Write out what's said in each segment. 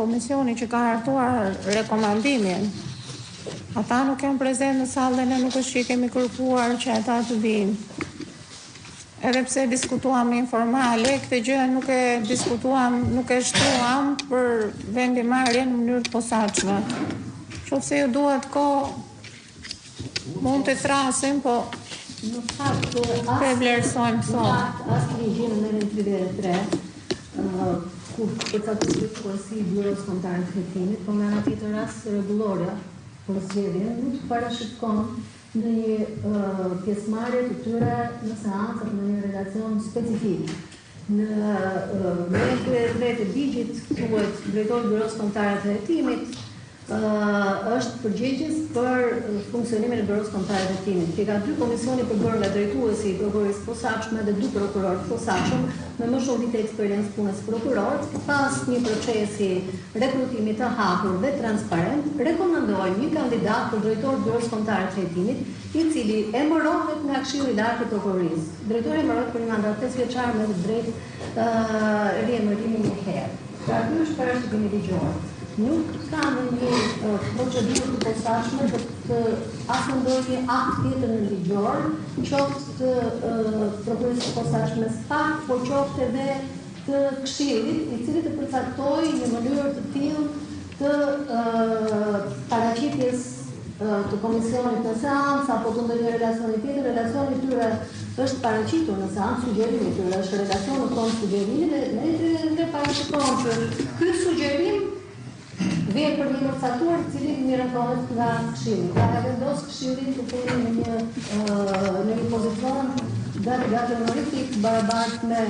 Komisioni që ka hartuar rekomandimin, ata nuk janë prezent në sallë dhe ne nuk është që i kemi kërkuar që ata të vinë. Edhe pse diskutuam informale, këtë gjë nuk e diskutuam, nuk e shtruam për vendimarrjen në mënyrë të posaçme. Qofse ju duhet kohë, mund të thrasim, po në fakt e vlerësojmë sot. As ligjin në numrin 33, ku përcaktohet kursi i Byros Kombëtare të Hetimit, por nga ana tjetër as rregullorja për zgjedhjen nuk parashikon ndonjë pjesëmarrje të tyre në seanca në një relacion specifik. Në numrin 33 të ligjit thuhet drejtori i Byros Kombëtare të Hetimit është përgjegjës për funksionimin e Byros Kombëtare të Hetimit. Që ka dy komisione për bërë nga drejtuesi i prokurorisë posaçme dhe dy prokurorë të posaçëm me më shumë vite eksperiencë punës prokurorët, pas një procesi rekrutimi të hapur dhe transparent, rekomandojnë një kandidat për drejtor të Byros Kombëtare të Hetimit, i cili emërohet nga Këshilli i Lartë i Prokurorisë. Drejtori emërohet për një mandat 5 vjeçar me të drejtë riemërimi një herë. Pra ky është parashikimi ligjor. Nuk ka një procedurë të posaçme të asë ndonjë akt tjetër në ligjor, qoftë të prokurorisë posaçme pak, por qoftë edhe të Këshillit, i cili të përcaktojë një mënyrë të tillë të paraqitjes të komisionit në seancë apo të ndonjë relacioni tjetër. Relacioni i tyre është paraqitur në seancë, sugjerimi i tyre është relacion në tonë sugjerimi dhe ne parashikojmë që ky sugjerim vjen për një përcaktuar të cili mirëkohet nga Këshilli. Pra e vendos Këshilli të kemi në një pozicion gati honorifik barabartë me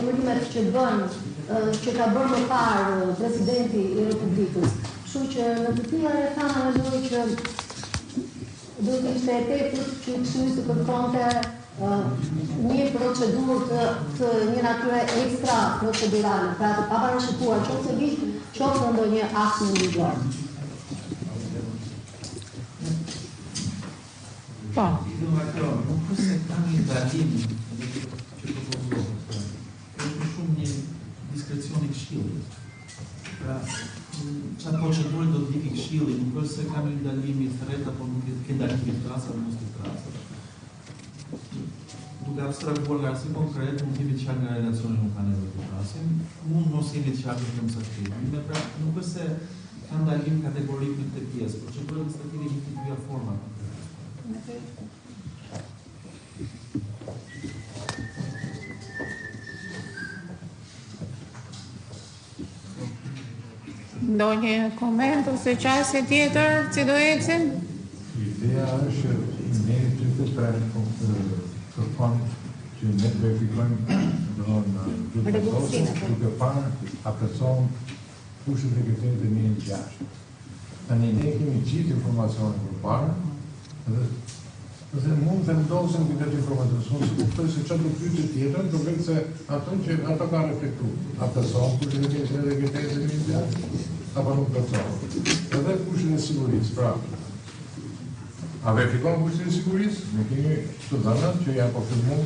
emërimet që ka bërë më parë presidenti i Republikës. Kështu që në të tilla rrethana mendoj që duhet të ishte e tepërt që Këshilli të kërkonte një procedurë të një natyre ekstra procedurale, pra të paparashikuar qoftë ligj, qoftë ndonjë akt në ligjor. Po. Nuk është se ka një ndalim që propozohet. Është shumë një diskrecion i Këshillit. Pra, çfarë procedurë do të vijë Këshilli, nuk është se ka një ndalim i thret apo nuk ke ndalim i trasë apo mos i trasë. Duke abstrahuar nga arsi konkret, mund t'jemi të qartë nga relacioni nuk ka nevojë të trasim, mund mos jemi të qartë në mësaktimi. Pra, nuk është se ka ndalim kategorik në këtë pjesë, por që bërë administrative një të dyja forma. Ndonjë koment ose qasje tjetër që do ecim? Ideja është ne që të kërkon që ne verifikojmë duke parë a person kushtet e kriterit e 1.6. Tani ne kemi gjithë informacionin për parë dhe mund të vendosim këtë informacion. Kuptoj se çfarë do pyetje tjetër, do vetë se ato kanë reflektuar. A person kushtet e kriterit e 1.6 apo nuk person. Edhe kushtet e sigurisë, pra. A verifikon kushtin e sigurisë? Ne kemi të dhënat që ja konfirmon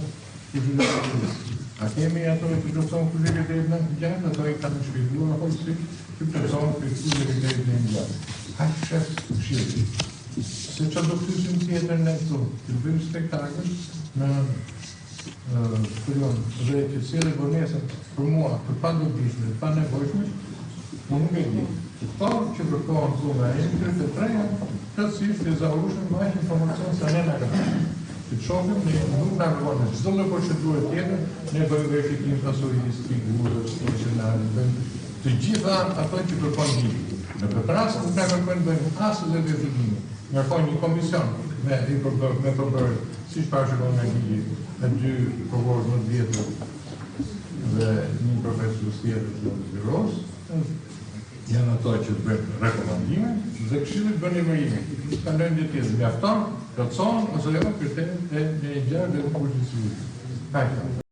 kushtin e sigurisë. A kemi ato që person kushtin e kriterit në gjatë, ato i kanë shpjeguar apo si që person kushtin e kriterit në gjatë. Hajde shef Këshilli. Se çfarë do pyesim tjetër ne këtu? Të bëjmë spektakël në studion dhe që sjellë vonesa për mua të padobishme, të panevojshme, nuk e di. Këto që kërkohen këtu nga emri të treja, kësisht e zahurushme më aq informacion sa ne na kanë. Të shohim ne nuk na kërkon çdo lloj procedure tjetër, ne bëjmë verifikim pasurisë, figurës, funksionale, bëjmë të gjitha ato që kërkon ligji. Në këtë rast nuk na kërkojnë bëjmë as dhe verifikim. Kërkon një komision me përbërë, siç parashikon nga ligji, me 2 prokurorë më të vjetër dhe një profesor tjetër të byros. Janë ato që të bëjmë rekomandime dhe Këshilli bën emërimin. Ka lëndë tjetër, mjafton, plotson ose jo kriteret e 1.6 dhe kushtit e sigurisë.